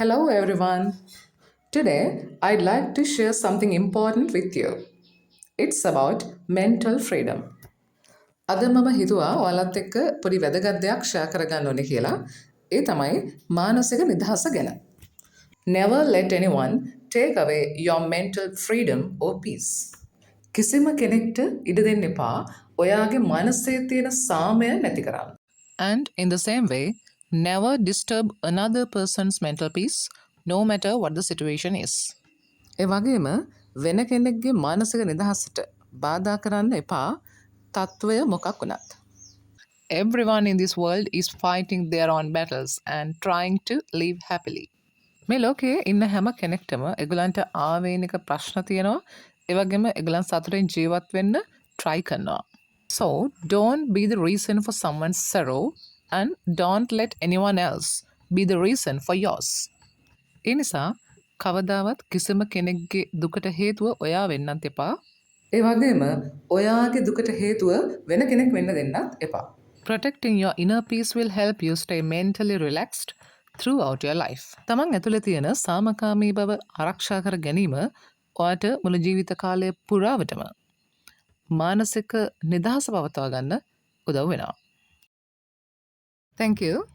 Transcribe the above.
Hello, everyone. Today, I'd like to share something important with you. It's about mental freedom. අද මම හිතුවා ඔයාලත් එක්ක පොඩි වැදගත් දෙයක් ෂෙයා කරගන්න ඕනේ කියලා. ඒ තමයි මානසික නිදහස ගැන. Never let anyone take away your mental freedom or peace. කිසිම කෙනෙක්ට ඉඩ දෙන්න එපා ඔයාගේ මනසේ තියෙන සාමය නැති කරන්න. And in the same way, never disturb another person's mental peace, no matter what the situation is. ඒ වගේම වෙන කෙනෙක්ගේ මානසික නිදහසට බාධා කරන්න එපා තත්ත්වය මොකක් වුණත්. Everyone in this world is fighting their own battles and trying to live happily. මේ ලෝකයේ ඉන්න හැම කෙනෙක්ටම එගුලන්ට ආවේනික ප්‍රශ්න තියෙනවා ඒ වගේම එගලන් සතුටින් ජීවත් වෙන්න try කරනවා. So, don't be the reason for someone's sorrow and don't let anyone else be the reason for yours. ඒ නිසා කවදාවත් කිසිම කෙනෙක්ගේ දුකට හේතුව ඔයා වෙන්නත් එපා. ඒ වගේම ඔයාගේ දුකට හේතුව වෙන කෙනෙක් වෙන්න දෙන්නත් එපා. Protecting your inner peace will help you stay mentally relaxed throughout your life. තමන් ඇතුළේ තියෙන සාමකාමී බව ආරක්ෂා කර ගැනීම ඔයාට මුළු ජීවිත කාලය පුරාවටම මානසික නිදහස පවත්වා ගන්න උදව් වෙනවා. Thank you.